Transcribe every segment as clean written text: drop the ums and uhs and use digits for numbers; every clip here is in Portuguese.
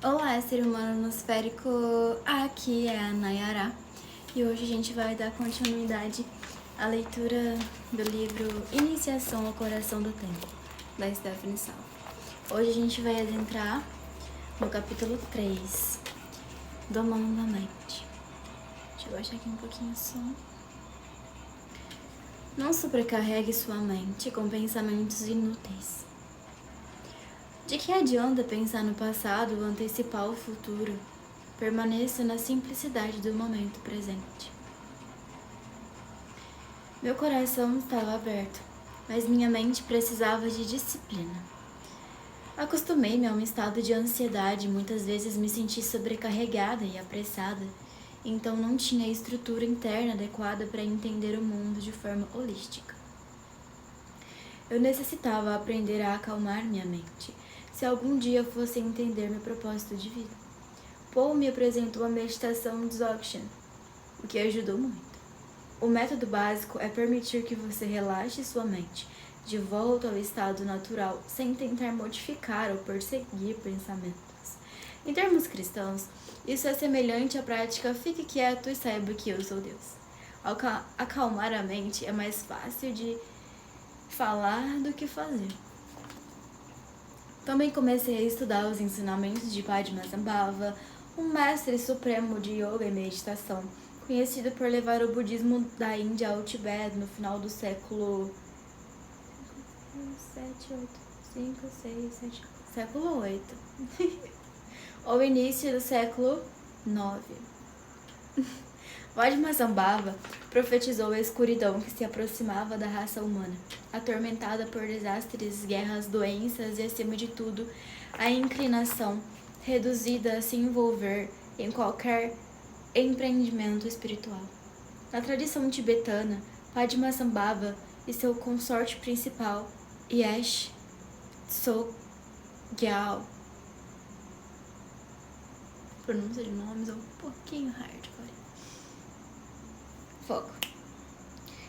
Olá, ser humano nosférico, aqui é a Nayara e hoje a gente vai dar continuidade à leitura do livro Iniciação ao Coração do Tempo, da Stephanie Sal. Hoje a gente vai adentrar no capítulo 3, Domando a Mente. Deixa eu baixar aqui um pouquinho o som. Não sobrecarregue sua mente com pensamentos inúteis. De que adianta pensar no passado ou antecipar o futuro? Permaneça na simplicidade do momento presente. Meu coração estava aberto, mas minha mente precisava de disciplina. Acostumei-me a um estado de ansiedade e muitas vezes me senti sobrecarregada e apressada, então não tinha a estrutura interna adequada para entender o mundo de forma holística. Eu necessitava aprender a acalmar minha mente, se algum dia fosse entender meu propósito de vida. Paul me apresentou a meditação Dzogchen, o que ajudou muito. O método básico é permitir que você relaxe sua mente, de volta ao estado natural, sem tentar modificar ou perseguir pensamentos. Em termos cristãos, isso é semelhante à prática fique quieto e saiba que eu sou Deus. Acalmar a mente é mais fácil de falar do que fazer. Também comecei a estudar os ensinamentos de Padmasambhava, um mestre supremo de yoga e meditação, conhecido por levar o budismo da Índia ao Tibete no final do século 8 ou início do século 9. Padmasambhava profetizou a escuridão que se aproximava da raça humana, atormentada por desastres, guerras, doenças e, acima de tudo, a inclinação reduzida a se envolver em qualquer empreendimento espiritual. Na tradição tibetana, Padmasambhava e seu consorte principal, Yesh Tsogyal, pronúncia de nomes é um pouquinho hardcore. Foco.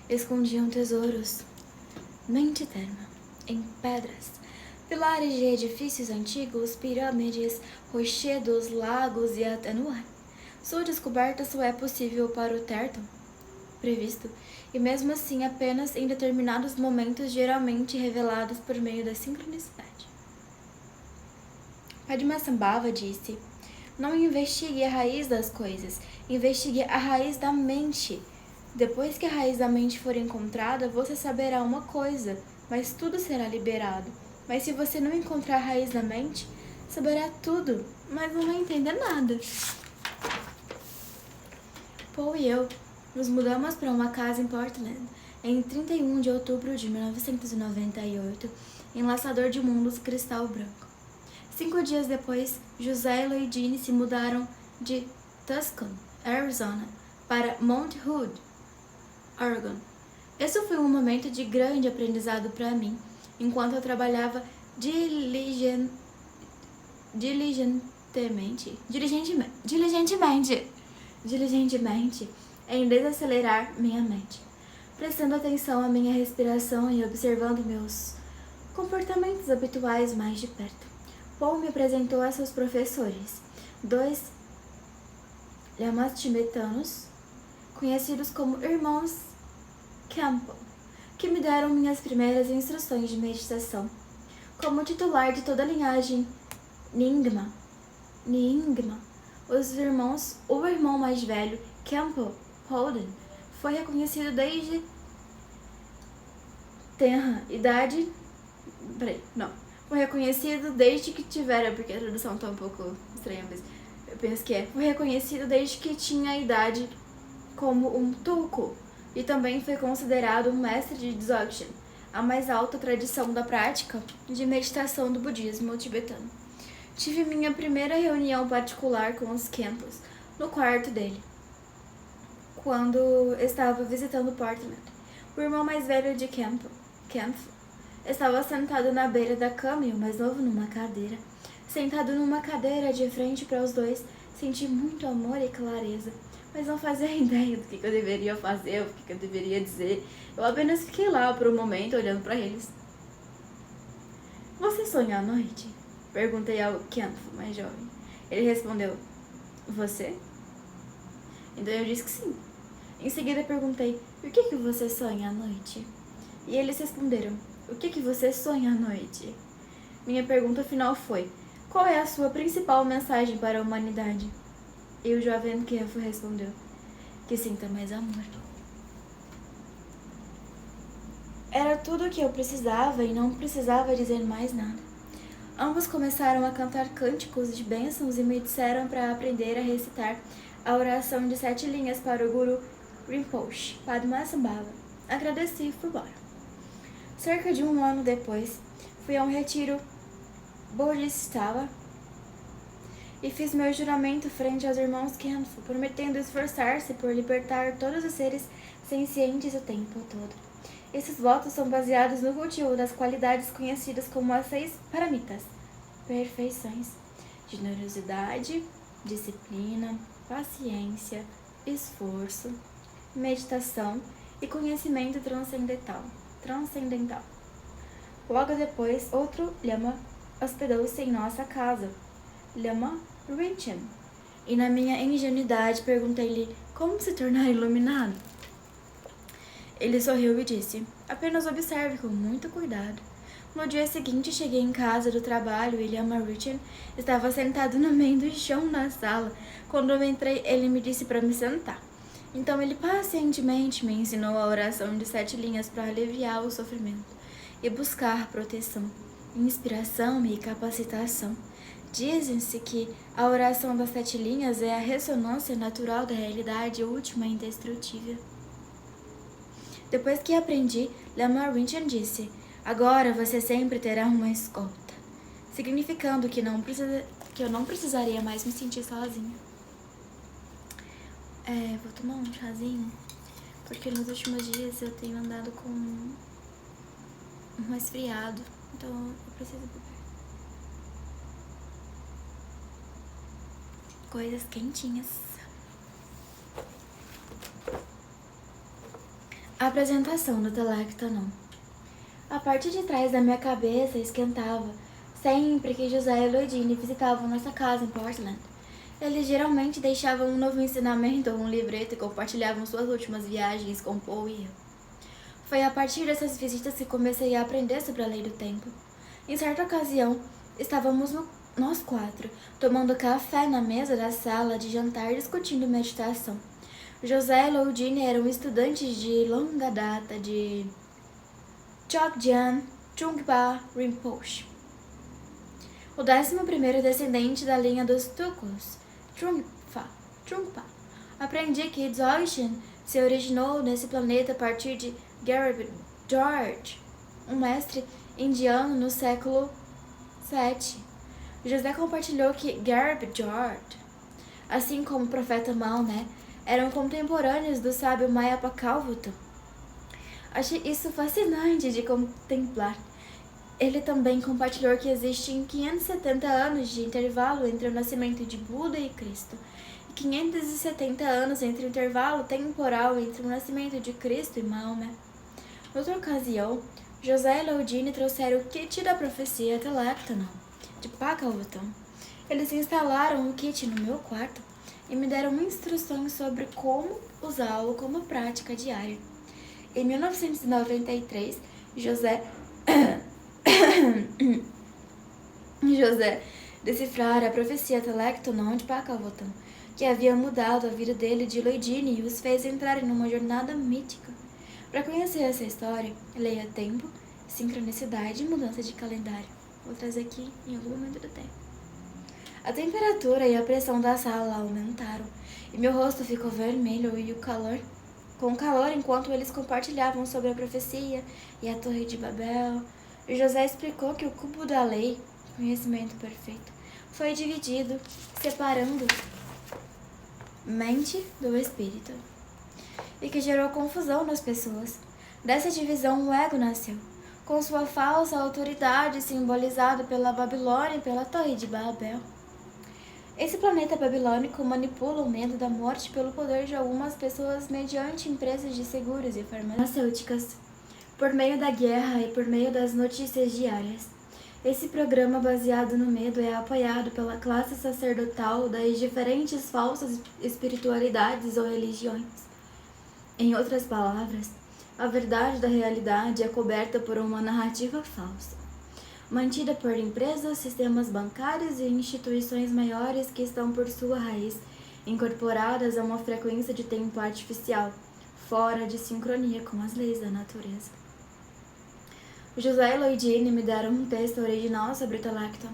Escondiam tesouros, mente terma, em pedras, pilares de edifícios antigos, pirâmides, rochedos, lagos e até no ar. Sua descoberta só é possível para o Terton previsto, e mesmo assim apenas em determinados momentos geralmente revelados por meio da sincronicidade. Padmasambhava disse: não investigue a raiz das coisas, investigue a raiz da mente. Depois que a raiz da mente for encontrada, você saberá uma coisa, mas tudo será liberado. Mas se você não encontrar a raiz da mente, saberá tudo, mas não vai entender nada. Paul e eu nos mudamos para uma casa em Portland em 31 de outubro de 1998, em Laçador de Mundos Cristal Branco. 5 dias depois, José e Loidine se mudaram de Tucson, Arizona, para Mount Hood, Oregon. Esse foi um momento de grande aprendizado para mim, enquanto eu trabalhava diligentemente em desacelerar minha mente, prestando atenção à minha respiração e observando meus comportamentos habituais mais de perto. Paul me apresentou a seus professores, 2 lamas tibetanos, conhecidos como irmãos Campbell, que me deram minhas primeiras instruções de meditação. Como titular de toda a linhagem Nyingma, o irmão mais velho, Campbell Holden, foi reconhecido desde foi reconhecido desde que tivera, porque a tradução tá um pouco estranha, mas eu penso que foi reconhecido desde que tinha a idade como um tulku, e também foi considerado um mestre de Dzogchen, a mais alta tradição da prática de meditação do budismo tibetano. Tive minha primeira reunião particular com os Kempos no quarto dele, quando estava visitando Portland. O irmão mais velho de Kempf estava sentado na beira da cama e o mais novo numa cadeira. Sentado numa cadeira de frente para os dois, senti muito amor e clareza, mas não fazia ideia do que eu deveria fazer, o que eu deveria dizer. Eu apenas fiquei lá por um momento olhando para eles. Você sonha à noite? Perguntei ao Kempf, mais jovem. Ele respondeu, você? Então eu disse que sim. Em seguida perguntei, o que você sonha à noite? E eles responderam, o que você sonha à noite? Minha pergunta final foi, qual é a sua principal mensagem para a humanidade? E o jovem Kefu respondeu, que sinta mais amor. Era tudo o que eu precisava e não precisava dizer mais nada. Ambos começaram a cantar cânticos de bênçãos e me disseram para aprender a recitar a oração de 7 linhas para o Guru Rinpoche, Padmasambhava. Agradeci e fui embora. Cerca de 1 ano depois, fui a um retiro Bodhisattva e fiz meu juramento frente aos irmãos Khenpo, prometendo esforçar-se por libertar todos os seres sencientes o tempo todo. Esses votos são baseados no cultivo das qualidades conhecidas como as 6 paramitas, perfeições: generosidade, disciplina, paciência, esforço, meditação e conhecimento transcendental. Logo depois, outro lama hospedou-se em nossa casa, Lama Rinchen, e na minha ingenuidade perguntei-lhe como se tornar iluminado. Ele sorriu e disse, apenas observe com muito cuidado. No dia seguinte, cheguei em casa do trabalho e Lama Rinchen estava sentado no meio do chão da sala. Quando eu entrei, ele me disse para me sentar. Então ele pacientemente me ensinou a oração de 7 linhas para aliviar o sofrimento e buscar proteção, inspiração e capacitação. Dizem-se que a oração das 7 linhas é a ressonância natural da realidade última e indestrutível. Depois que aprendi, Lama Rinchen disse, agora você sempre terá uma escolta, significando que eu não precisaria mais me sentir sozinha. Vou tomar um chazinho, porque nos últimos dias eu tenho andado com um resfriado, então eu preciso beber coisas quentinhas. Apresentação do Telactanon. A parte de trás da minha cabeça esquentava sempre que José e Lodine visitavam nossa casa em Portland. Eles geralmente deixavam um novo ensinamento ou um livreto e compartilhavam suas últimas viagens com Paul e eu. Foi a partir dessas visitas que comecei a aprender sobre a lei do tempo. Em certa ocasião, estávamos nós 4, tomando café na mesa da sala de jantar discutindo meditação. José e Lodine eram estudantes de longa data de Chokgyam Trungpa Rinpoche, o 11º descendente da linha dos Tulkus, Trungpa. Aprendi que Dzogchen se originou nesse planeta a partir de Garib George, um mestre indiano no século VII. José compartilhou que Garib George, assim como o profeta Maomé, eram contemporâneos do sábio Mayapakalvuto. Achei isso fascinante de contemplar. Ele também compartilhou que existem 570 anos de intervalo entre o nascimento de Buda e Cristo, e 570 anos entre o intervalo temporal entre o nascimento de Cristo e Maomé. Noutra ocasião, José e Lodine trouxeram o kit da profecia Telactanon, de Pakalvuton. Eles instalaram o kit no meu quarto e me deram instruções sobre como usá-lo como prática diária. Em 1993, José decifrara a profecia Telactanon de Pakalvuton, que havia mudado a vida dele de Lodine e os fez entrarem numa jornada mítica. Para conhecer essa história, leia Tempo, Sincronicidade e Mudança de Calendário. Vou trazer aqui em algum momento do tempo. A temperatura e a pressão da sala aumentaram, e meu rosto ficou vermelho com calor enquanto eles compartilhavam sobre a profecia e a Torre de Babel. E José explicou que o cubo da lei, conhecimento perfeito, foi dividido, separando mente do espírito, e que gerou confusão nas pessoas. Dessa divisão o ego nasceu, com sua falsa autoridade simbolizada pela Babilônia e pela Torre de Babel. Esse planeta babilônico manipula o medo da morte pelo poder de algumas pessoas mediante empresas de seguros e farmacêuticas, por meio da guerra e por meio das notícias diárias. Esse programa baseado no medo é apoiado pela classe sacerdotal das diferentes falsas espiritualidades ou religiões. Em outras palavras, a verdade da realidade é coberta por uma narrativa falsa, mantida por empresas, sistemas bancários e instituições maiores que estão por sua raiz incorporadas a uma frequência de tempo artificial, fora de sincronia com as leis da natureza. José e Loidine me deram um texto original sobre Telacton.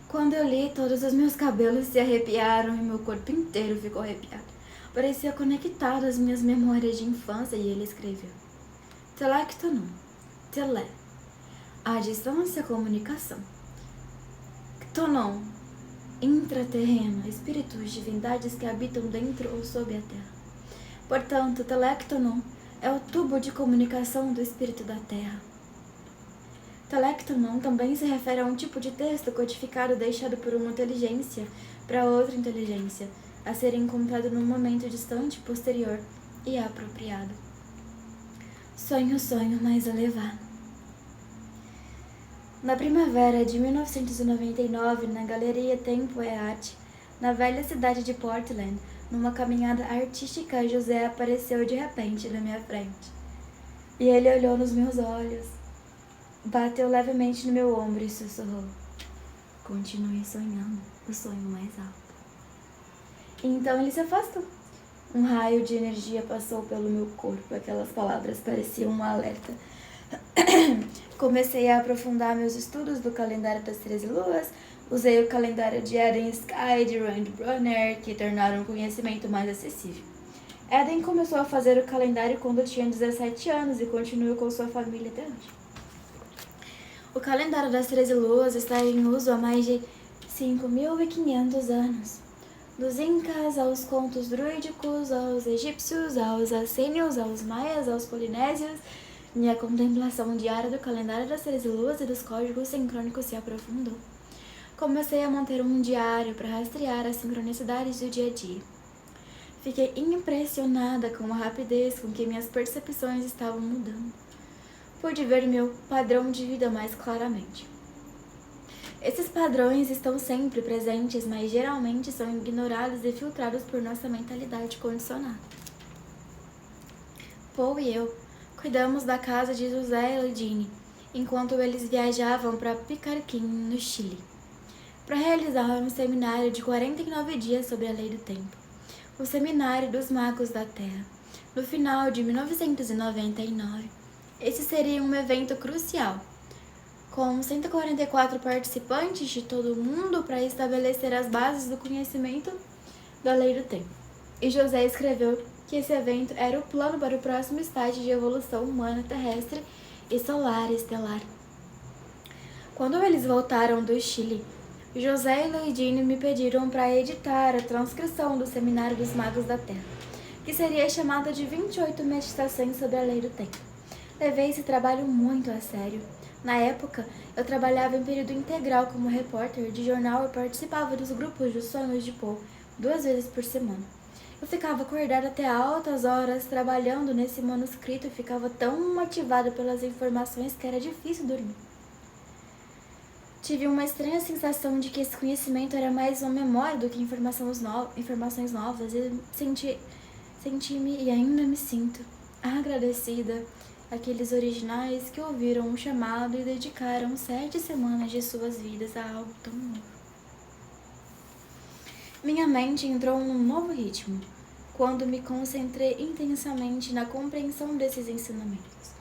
Quando eu li, todos os meus cabelos se arrepiaram e meu corpo inteiro ficou arrepiado. Parecia conectado às minhas memórias de infância e ele escreveu: Telacton, Telé, a distância, comunicação. Ctonon, intraterreno, espíritos, divindades que habitam dentro ou sob a terra. Portanto, Telacton é o tubo de comunicação do espírito da terra. Telacton também se refere a um tipo de texto codificado deixado por uma inteligência para outra inteligência, a ser encontrado num momento distante, posterior e apropriado. Sonho mais elevado. Na primavera de 1999, na Galeria Tempo e Arte, na velha cidade de Portland, numa caminhada artística, José apareceu de repente na minha frente. E ele olhou nos meus olhos, bateu levemente no meu ombro e sussurrou: continue sonhando o sonho mais alto. E então ele se afastou. Um raio de energia passou pelo meu corpo. Aquelas palavras pareciam um alerta. Comecei a aprofundar meus estudos do calendário das 13 luas. Usei o calendário de Eden Sky de Rand Brunner, que tornaram o conhecimento mais acessível. Eden começou a fazer o calendário quando tinha 17 anos e continua com sua família até hoje. O calendário das 13 luas está em uso há mais de 5.500 anos. Dos incas aos contos druídicos, aos egípcios, aos assênios, aos maias, aos polinésios, minha contemplação diária do calendário das 13 luas e dos códigos sincrônicos se aprofundou. Comecei a manter um diário para rastrear as sincronicidades do dia a dia. Fiquei impressionada com a rapidez com que minhas percepções estavam mudando. Pude ver meu padrão de vida mais claramente. Esses padrões estão sempre presentes, mas geralmente são ignorados e filtrados por nossa mentalidade condicionada. Paul e eu cuidamos da casa de José e Ludine, enquanto eles viajavam para Picarquim, no Chile, para realizar um seminário de 49 dias sobre a lei do tempo, o Seminário dos Magos da Terra, no final de 1999. Esse seria um evento crucial, com 144 participantes de todo o mundo para estabelecer as bases do conhecimento da lei do tempo. E José escreveu que esse evento era o plano para o próximo estágio de evolução humana terrestre e solar estelar. Quando eles voltaram do Chile, José e Loidine me pediram para editar a transcrição do Seminário dos Magos da Terra, que seria chamada de 28 meditações sobre a lei do tempo. Levei esse trabalho muito a sério. Na época, eu trabalhava em período integral como repórter de jornal e participava dos grupos de sonhos de Paul 2 vezes por semana. Eu ficava acordada até altas horas trabalhando nesse manuscrito e ficava tão motivada pelas informações que era difícil dormir. Tive uma estranha sensação de que esse conhecimento era mais uma memória do que informações novas e senti-me e ainda me sinto agradecida àqueles originais que ouviram o chamado e dedicaram 7 semanas de suas vidas a algo tão novo. Minha mente entrou num novo ritmo quando me concentrei intensamente na compreensão desses ensinamentos.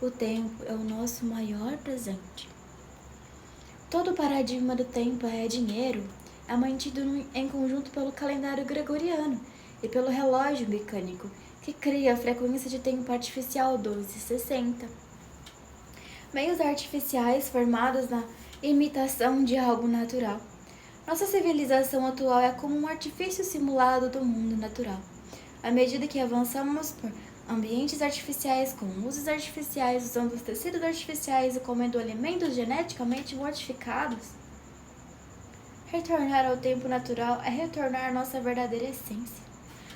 O tempo é o nosso maior presente. Todo o paradigma do tempo é dinheiro, é mantido em conjunto pelo calendário gregoriano e pelo relógio mecânico, que cria a frequência de tempo artificial 1260. Meios artificiais formados na imitação de algo natural. Nossa civilização atual é como um artifício simulado do mundo natural. À medida que avançamos por ambientes artificiais, com luzes artificiais, usando os tecidos artificiais e comendo alimentos geneticamente modificados, retornar ao tempo natural é retornar à nossa verdadeira essência.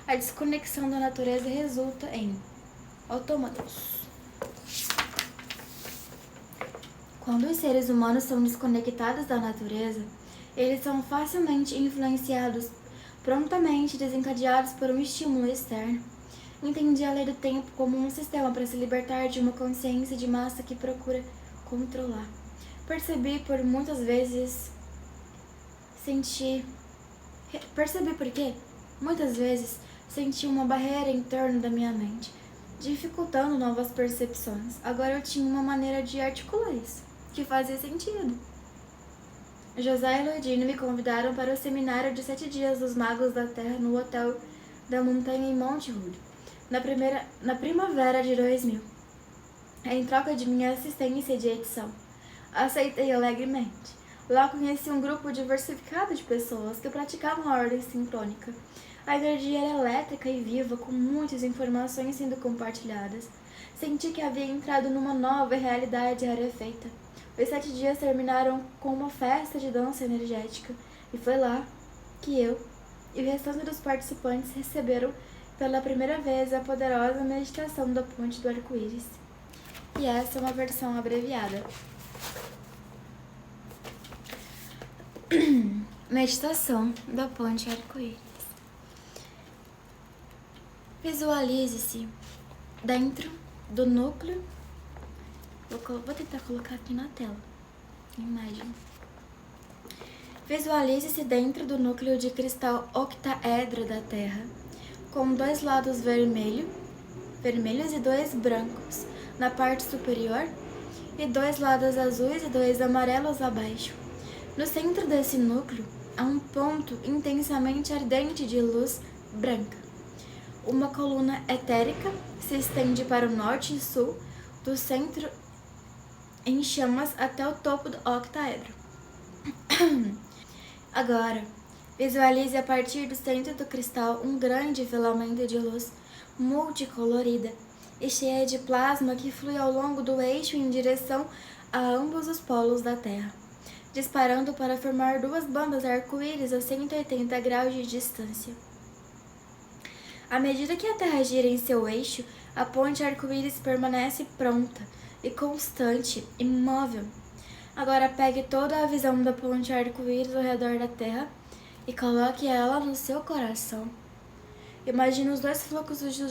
A desconexão da natureza resulta em autômatos. Quando os seres humanos são desconectados da natureza, eles são facilmente influenciados, prontamente desencadeados por um estímulo externo. Entendi a lei do tempo como um sistema para se libertar de uma consciência de massa que procura controlar. Percebi por quê? Muitas vezes senti uma barreira em torno da minha mente, dificultando novas percepções. Agora eu tinha uma maneira de articular isso, que fazia sentido. José e Lodine me convidaram para o seminário de 7 dias dos Magos da Terra no Hotel da Montanha em Monte Rude, na primavera de 2000. Em troca de minha assistência de edição, aceitei alegremente. Lá conheci um grupo diversificado de pessoas que praticavam a ordem sincrônica. A energia era elétrica e viva, com muitas informações sendo compartilhadas. Senti que havia entrado numa nova realidade rarefeita. Os 7 dias terminaram com uma festa de dança energética, e foi lá que eu e o restante dos participantes receberam pela primeira vez a poderosa meditação da Ponte do Arco-Íris. E essa é uma versão abreviada. Meditação da Ponte Arco-Íris. Visualize-se dentro do núcleo. Vou tentar colocar aqui na tela a imagem. Visualize-se dentro do núcleo de cristal octaedro da Terra, com 2 lados vermelhos e 2 brancos na parte superior, e 2 lados azuis e 2 amarelos abaixo. No centro desse núcleo há um ponto intensamente ardente de luz branca. Uma coluna etérica se estende para o norte e sul do centro em chamas até o topo do octaedro. Agora, visualize a partir do centro do cristal um grande filamento de luz multicolorida e cheia de plasma que flui ao longo do eixo em direção a ambos os polos da Terra, disparando para formar 2 bandas arco-íris a 180 graus de distância. À medida que a Terra gira em seu eixo, a ponte arco-íris permanece pronta e constante, imóvel. Agora pegue toda a visão da ponte arco-íris ao redor da Terra e coloque ela no seu coração. Imagine os 2 fluxos de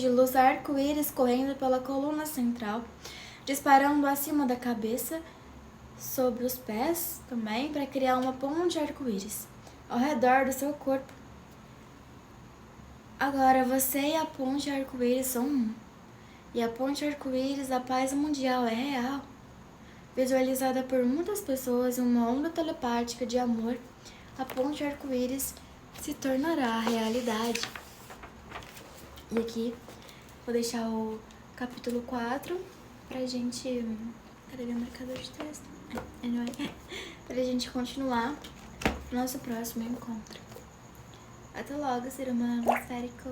luz arco-íris correndo pela coluna central, disparando acima da cabeça, sobre os pés também, para criar uma ponte arco-íris ao redor do seu corpo. Agora você e a ponte arco-íris são um. E a ponte arco-íris da paz mundial é real. Visualizada por muitas pessoas em uma onda telepática de amor, a ponte arco-íris se tornará realidade. E aqui vou deixar o capítulo 4 pra gente... Cadê meu marcador de texto? Anyway. Pra gente continuar no nosso próximo encontro. Até logo, ser humano esférico.